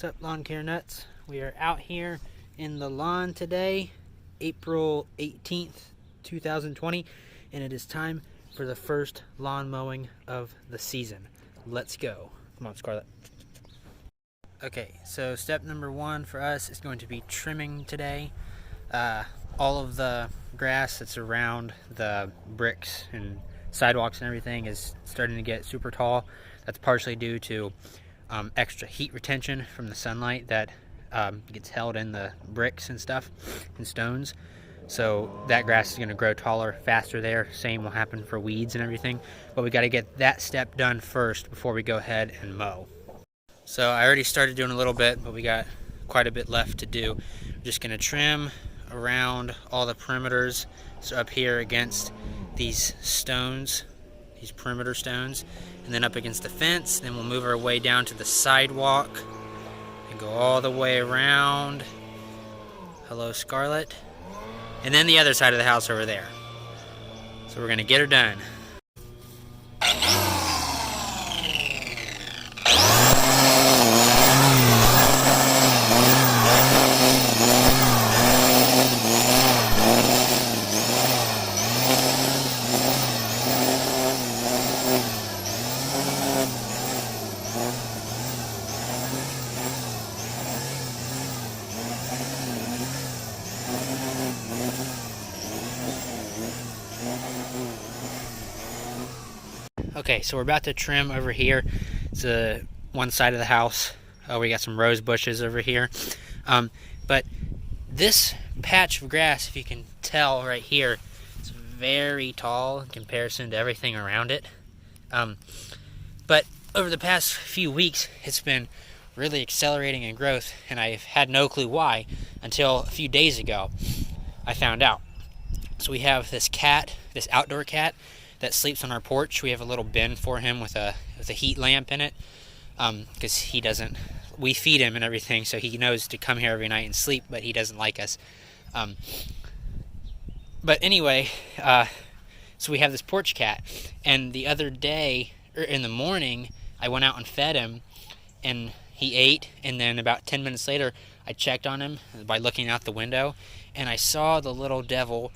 What's up, lawn care nuts? We are out here in the lawn today, April 18th, 2020, and it is time for the first lawn mowing of the season. Let's go. Come on, Scarlett. Okay, so step number one for us is going to be trimming today. All of the grass that's around the bricks and sidewalks and everything is starting to get super tall. That's partially due to extra heat retention from the sunlight that gets held in the bricks and stuff and stones. So that grass is going to grow taller faster there. Same will happen for weeds and everything. But we got to get that step done first before we go ahead and mow. So I already started doing a little bit, but we got quite a bit left to do. We're just going to trim around all the perimeters. So up here against these stones, these perimeter stones, and then up against the fence. Then we'll move our way down to the sidewalk and go all the way around. Hello, Scarlett. And then the other side of the house over there. So we're gonna get her done. Okay, so we're about to trim over here. It's one side of the house. We got some rose bushes over here. But this patch of grass, if you can tell right here, it's very tall in comparison to everything around it. But over the past few weeks, it's been really accelerating in growth, and I've had no clue why until a few days ago I found out. So we have this cat, this outdoor cat, that sleeps on our porch. We have a little bin for him with a heat lamp in it, because we feed him and everything, so he knows to come here every night and sleep, but he doesn't like us. But anyway, so we have this porch cat, and the other day, in the morning, I went out and fed him, and he ate, and then about 10 minutes later, I checked on him by looking out the window, and I saw the little devil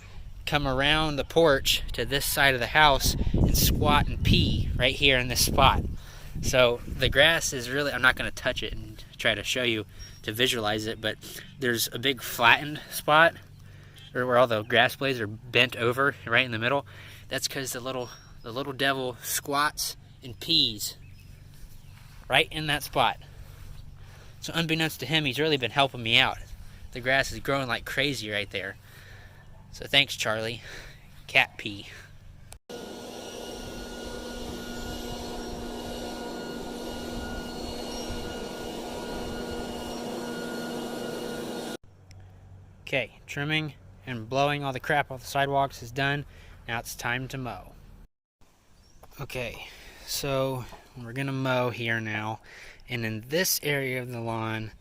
come around the porch to this side of the house and squat and pee right here in this spot. So the grass is really, I'm not going to touch it and try to show you to visualize it, but there's a big flattened spot where all the grass blades are bent over right in the middle. That's because the little devil squats and pees right in that spot. So unbeknownst to him, he's really been helping me out. The grass is growing like crazy right there. So thanks, Charlie. Cat pee. Okay, trimming and blowing all the crap off the sidewalks is done. Now it's time to mow. Okay, so we're gonna mow here now. And in this area of the lawn,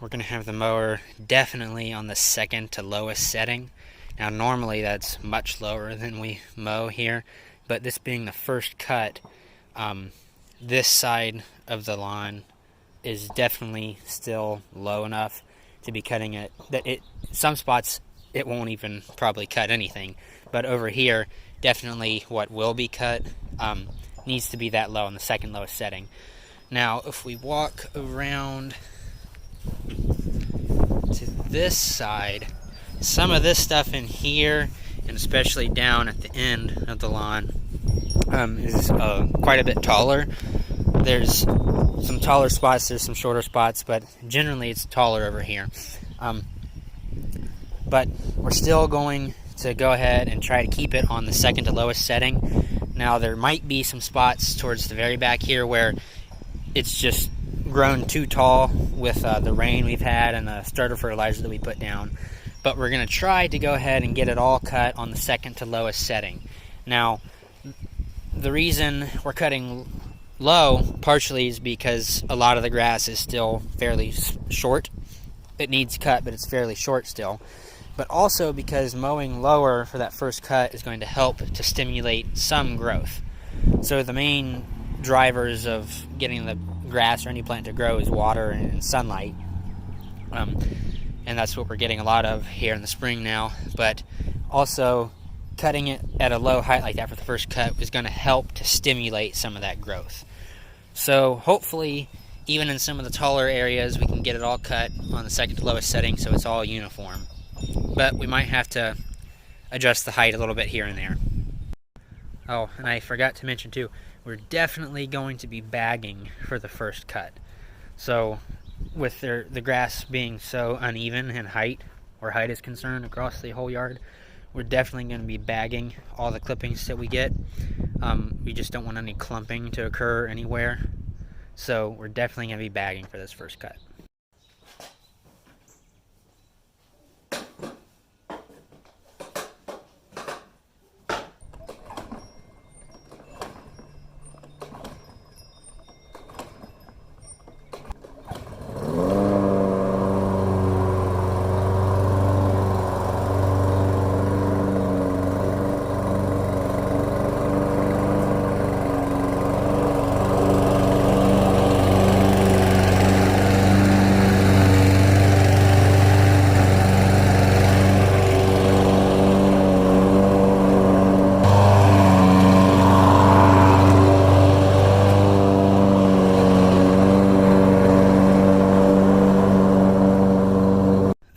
we're going to have the mower definitely on the second to lowest setting. Now normally that's much lower than we mow here, but this being the first cut, this side of the lawn is definitely still low enough to be cutting it. Some spots it won't even probably cut anything, but over here definitely what will be cut needs to be that low on the second lowest setting. Now if we walk around to this side, some of this stuff in here, and especially down at the end of the lawn, is quite a bit taller. There's some taller spots, there's some shorter spots, but generally it's taller over here. But we're still going to go ahead and try to keep it on the second to lowest setting. Now there might be some spots towards the very back here where it's just grown too tall with the rain we've had and the starter fertilizer that we put down. But we're going to try to go ahead and get it all cut on the second to lowest setting. Now, the reason we're cutting low partially is because a lot of the grass is still fairly short. It needs cut, but it's fairly short still. But also because mowing lower for that first cut is going to help to stimulate some growth. So the main drivers of getting the grass or any plant to grow is water and sunlight. And that's what we're getting a lot of here in the spring now. But also, cutting it at a low height like that for the first cut is going to help to stimulate some of that growth. So hopefully, even in some of the taller areas, we can get it all cut on the second to lowest setting so it's all uniform. But we might have to adjust the height a little bit here and there. Oh, and I forgot to mention too, we're definitely going to be bagging for the first cut. So with the grass being so uneven in height, where height is concerned across the whole yard, we're definitely going to be bagging all the clippings that we get. We just don't want any clumping to occur anywhere. So we're definitely going to be bagging for this first cut.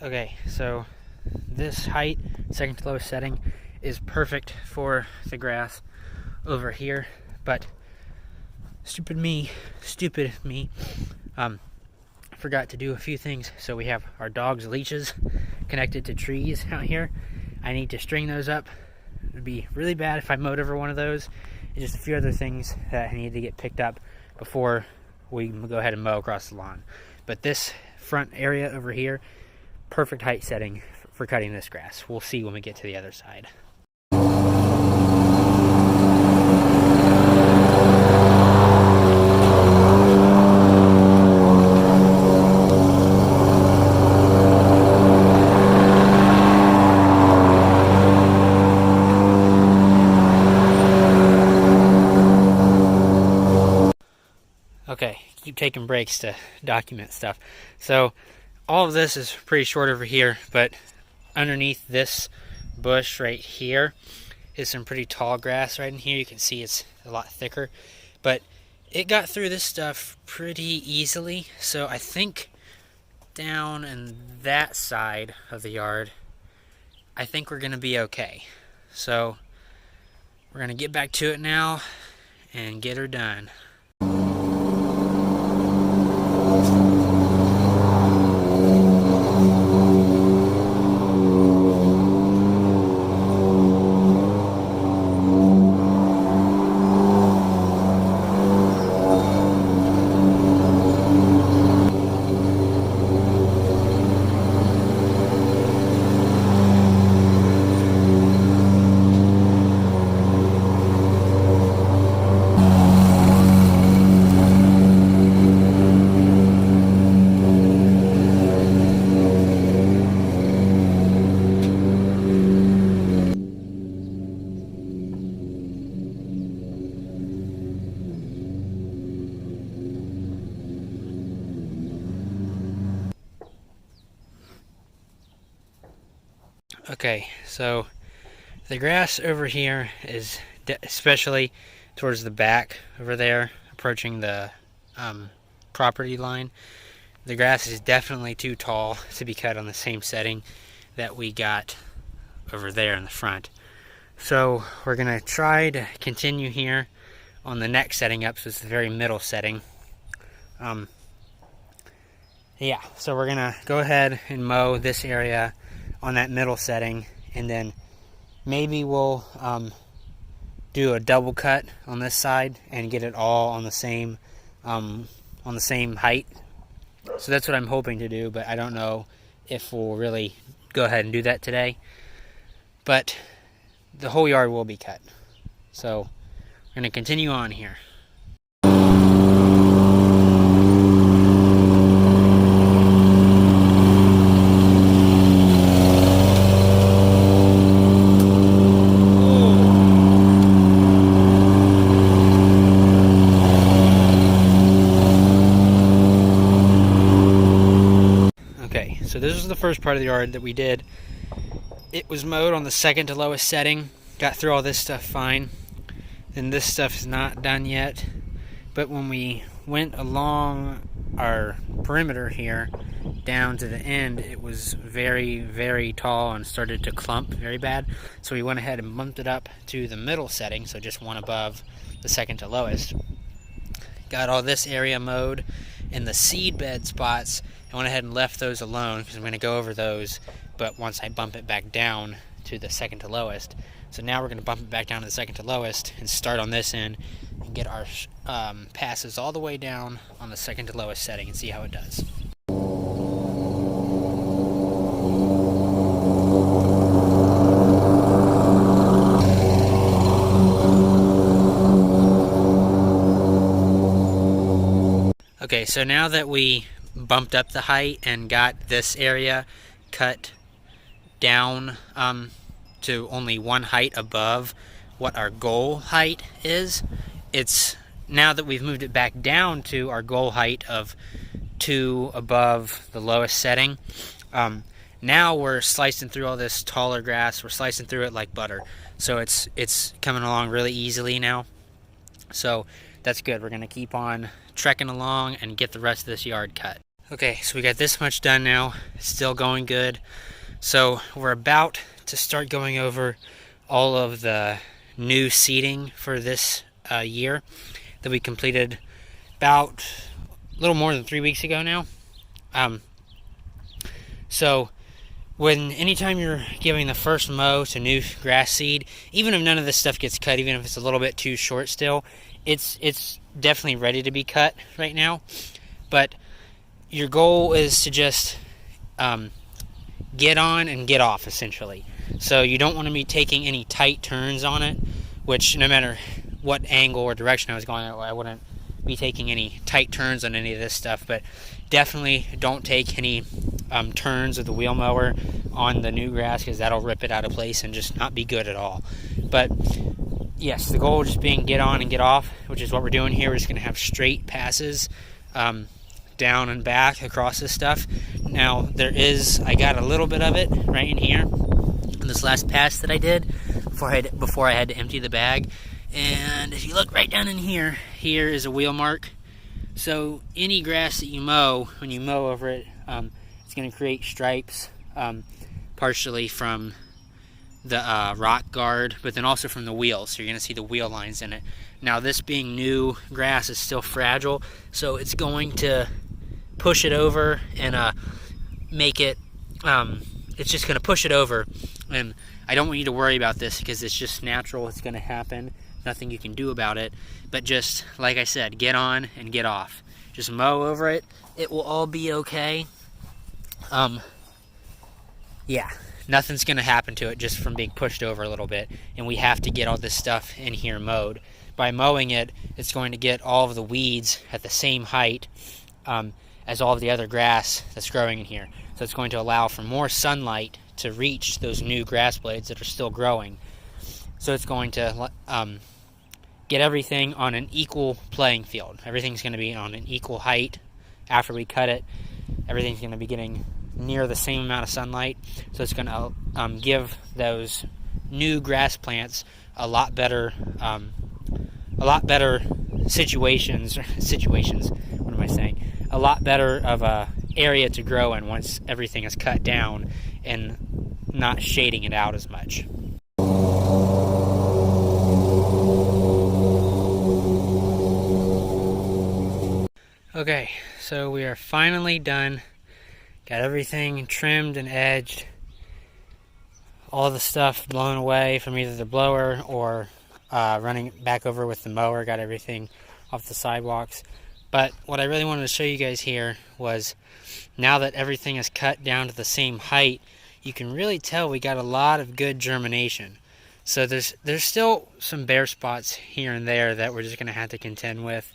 Okay, so this height, second to lowest setting, is perfect for the grass over here, but stupid me, forgot to do a few things. So we have our dog's leashes connected to trees out here. I need to string those up. It would be really bad if I mowed over one of those. And just a few other things that I need to get picked up before we go ahead and mow across the lawn. But this front area over here, perfect height setting for cutting this grass. We'll see when we get to the other side. Okay, keep taking breaks to document stuff. So all of this is pretty short over here, but underneath this bush right here is some pretty tall grass right in here. You can see it's a lot thicker, but it got through this stuff pretty easily. So I think down in that side of the yard, I think we're gonna be okay. So we're gonna get back to it now and get her done. Okay, so the grass over here is especially towards the back over there, approaching the property line. The grass is definitely too tall to be cut on the same setting that we got over there in the front. So we're going to try to continue here on the next setting up, so it's the very middle setting. Yeah, so we're going to go ahead and mow this area on that middle setting, and then maybe we'll do a double cut on this side and get it all on the same height. So that's what I'm hoping to do, but I don't know if we'll really go ahead and do that today. But the whole yard will be cut. So we're going to continue on here. So this was the first part of the yard that we did. It was mowed on the second to lowest setting. Got through all this stuff fine. Then this stuff is not done yet. But when we went along our perimeter here down to the end, it was very, very tall and started to clump very bad. So we went ahead and bumped it up to the middle setting, so just one above the second to lowest. Got all this area mowed, and the seed bed spots, I went ahead and left those alone because I'm going to go over those, but once I bump it back down to the second to lowest. So now we're going to bump it back down to the second to lowest and start on this end and get our passes all the way down on the second to lowest setting and see how it does. Okay, so now that we bumped up the height and got this area cut down to only one height above what our goal height is, it's now that we've moved it back down to our goal height of 2 above the lowest setting, now we're slicing through all this taller grass. We're slicing through it like butter, so it's coming along really easily now, so that's good. We're going to keep on trekking along and get the rest of this yard cut. Okay, so we got this much done now. It's still going good. So we're about to start going over all of the new seeding for this year that we completed about a little more than 3 weeks ago now. So anytime you're giving the first mow to new grass seed, even if none of this stuff gets cut, even if it's a little bit too short still, it's definitely ready to be cut right now. But your goal is to just get on and get off, essentially. So you don't want to be taking any tight turns on it, which no matter what angle or direction I was going, I wouldn't be taking any tight turns on any of this stuff. But definitely don't take any turns of the wheel mower on the new grass, because that'll rip it out of place and just not be good at all. But yes, the goal just being get on and get off, which is what we're doing here. We're just going to have straight passes down and back across this stuff. Now I got a little bit of it right in here in this last pass that I did before I had to empty the bag. And if you look right down in here is a wheel mark. So any grass that you mow, when you mow over it, it's going to create stripes, partially from the rock guard, but then also from the wheels. So you're going to see the wheel lines in it. Now, this being new grass is still fragile, so it's going to push it over and make it, it's just going to push it over. And I don't want you to worry about this because it's just natural. It's going to happen. Nothing you can do about it. But just, like I said, get on and get off. Just mow over it. It will all be okay. Yeah. Nothing's going to happen to it just from being pushed over a little bit. And we have to get all this stuff in here mowed. By mowing it, it's going to get all of the weeds at the same height as all of the other grass that's growing in here. So it's going to allow for more sunlight to reach those new grass blades that are still growing. So it's going to get everything on an equal playing field. Everything's going to be on an equal height after we cut it. Everything's going to be getting near the same amount of sunlight, so it's going to give those new grass plants a lot better situations. What am I saying? A lot better of a area to grow in once everything is cut down and not shading it out as much. Okay, so we are finally done. Got everything trimmed and edged. All the stuff blown away from either the blower or running it back over with the mower. Got everything off the sidewalks. But what I really wanted to show you guys here was, now that everything is cut down to the same height, you can really tell we got a lot of good germination. So there's still some bare spots here and there that we're just going to have to contend with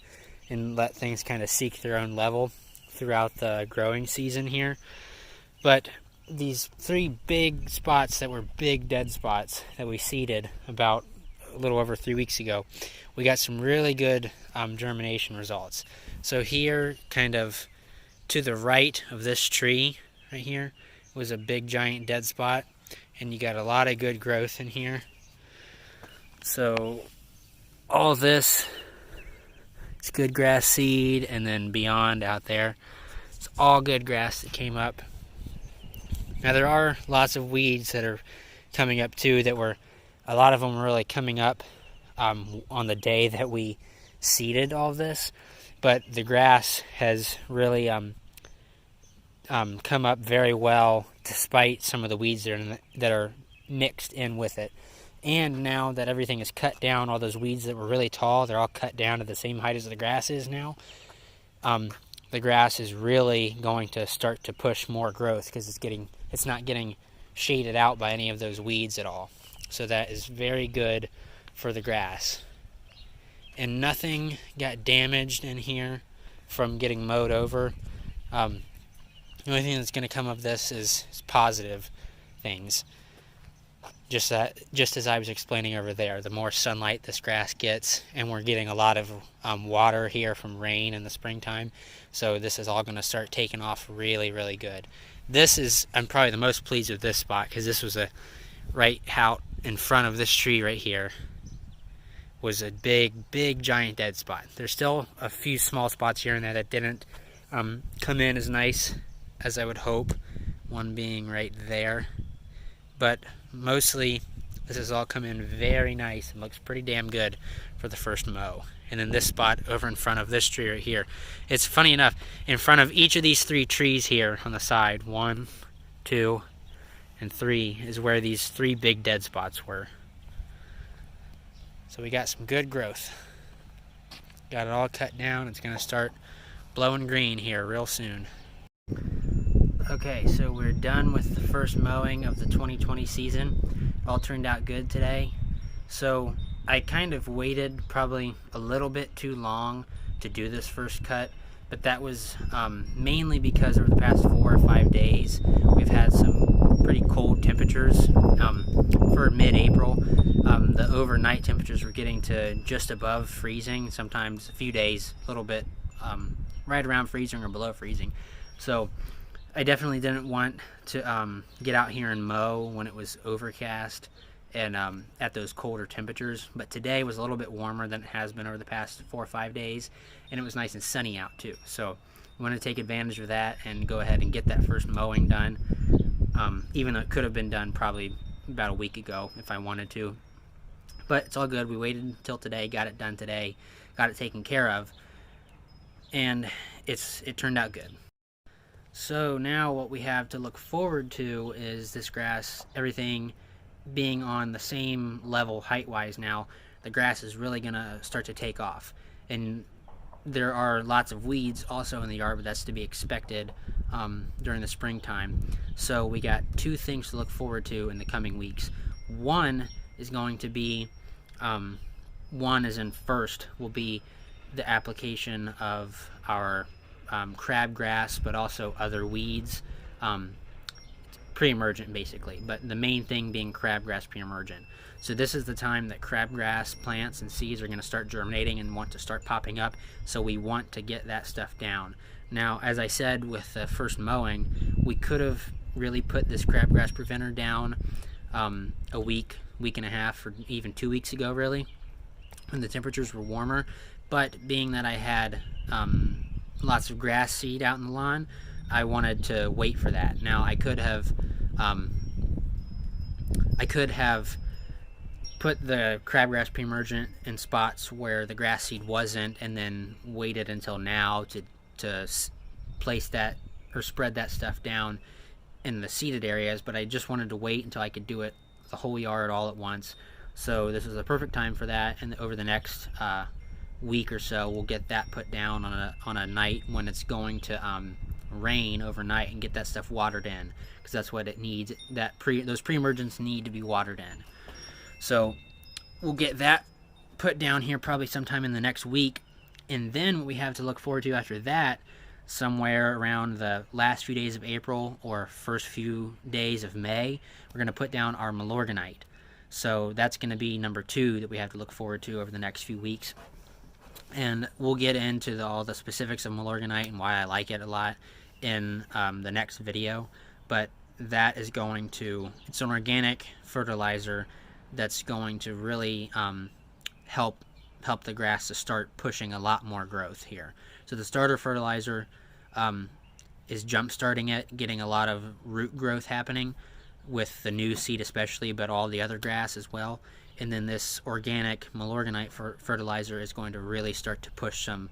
and let things kind of seek their own level throughout the growing season here. But these 3 big spots that were big dead spots that we seeded about a little over 3 weeks ago, we got some really good germination results. So here, kind of to the right of this tree right here was a big giant dead spot, and you got a lot of good growth in here. So all this is good grass seed, and then beyond out there, it's all good grass that came up. Now there are lots of weeds that are coming up too, that were, a lot of them were really coming up on the day that we seeded all of this, but the grass has really come up very well despite some of the weeds that are mixed in with it. And now that everything is cut down, all those weeds that were really tall, they're all cut down to the same height as the grass is now. The grass is really going to start to push more growth because it's not getting shaded out by any of those weeds at all. So that is very good for the grass. And nothing got damaged in here from getting mowed over. The only thing that's going to come of this is positive things. Just as I was explaining over there, the more sunlight this grass gets, and we're getting a lot of water here from rain in the springtime, so this is all going to start taking off really, really good. I'm probably the most pleased with this spot, because this was right out in front of this tree right here was a big giant dead spot. There's still a few small spots here and there that didn't come in as nice as I would hope, one being right there, but mostly this has all come in very nice and looks pretty damn good for the first mow. And then this spot over in front of this tree right here, it's funny enough, in front of each of these 3 trees here on the side, 1, 2, and 3, is where these 3 big dead spots were. So we got some good growth. Got it all cut down. It's going to start blowing green here real soon. Okay, so we're done with the first mowing of the 2020 season. All turned out good today. So I kind of waited probably a little bit too long to do this first cut, but that was mainly because over the past 4 or 5 days we've had some pretty cold temperatures for mid-April. The overnight temperatures were getting to just above freezing, sometimes a few days a little bit right around freezing or below freezing. So I definitely didn't want to get out here and mow when it was overcast and at those colder temperatures. But today was a little bit warmer than it has been over the past 4 or 5 days, and it was nice and sunny out too. So I want to take advantage of that and go ahead and get that first mowing done, even though it could have been done probably about a week ago if I wanted to. But it's all good. We waited until today, got it done today, got it taken care of, and it turned out good. So now what we have to look forward to is this grass, everything being on the same level height-wise now. The grass is really going to start to take off. And there are lots of weeds also in the yard, but that's to be expected during the springtime. So we got 2 things to look forward to in the coming weeks. One is going to be, one as in first, will be the application of our crabgrass, but also other weeds, pre-emergent basically, but the main thing being crabgrass pre-emergent. So this is the time that crabgrass plants and seeds are going to start germinating and want to start popping up, so we want to get that stuff down. Now, as I said with the first mowing, we could have really put this crabgrass preventer down a week and a half, or even 2 weeks ago really, when the temperatures were warmer, but being that I had lots of grass seed out in the lawn, I wanted to wait for that. Now I could have put the crabgrass pre-emergent in spots where the grass seed wasn't, and then waited until now to place that or spread that stuff down in the seeded areas, but I just wanted to wait until I could do it the whole yard all at once. So this is a perfect time for that, and over the next week or so we'll get that put down on a night when it's going to rain overnight, and get that stuff watered in, because that's what it needs. Those pre-emergents need to be watered in. So we'll get that put down here probably sometime in the next week, and then what we have to look forward to after that, somewhere around the last few days of April or first few days of May, we're going to put down our Milorganite. So that's going to be number 2 that we have to look forward to over the next few weeks. And we'll get into all the specifics of Milorganite and why I like it a lot in the next video, but that is going to, it's an organic fertilizer that's going to really help the grass to start pushing a lot more growth here. So the starter fertilizer is jump starting it, getting a lot of root growth happening with the new seed especially, but all the other grass as well. And then this organic Milorganite fertilizer is going to really start to push some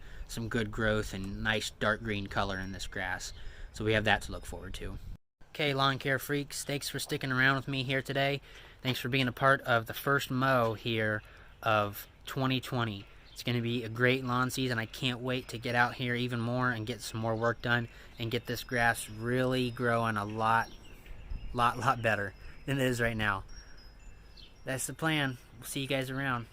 good growth and nice dark green color in this grass. So we have that to look forward to. Okay, lawn care freaks, thanks for sticking around with me here today. Thanks for being a part of the first mow here of 2020. It's going to be a great lawn season. I can't wait to get out here even more and get some more work done and get this grass really growing a lot better than it is right now. That's the plan. We'll see you guys around.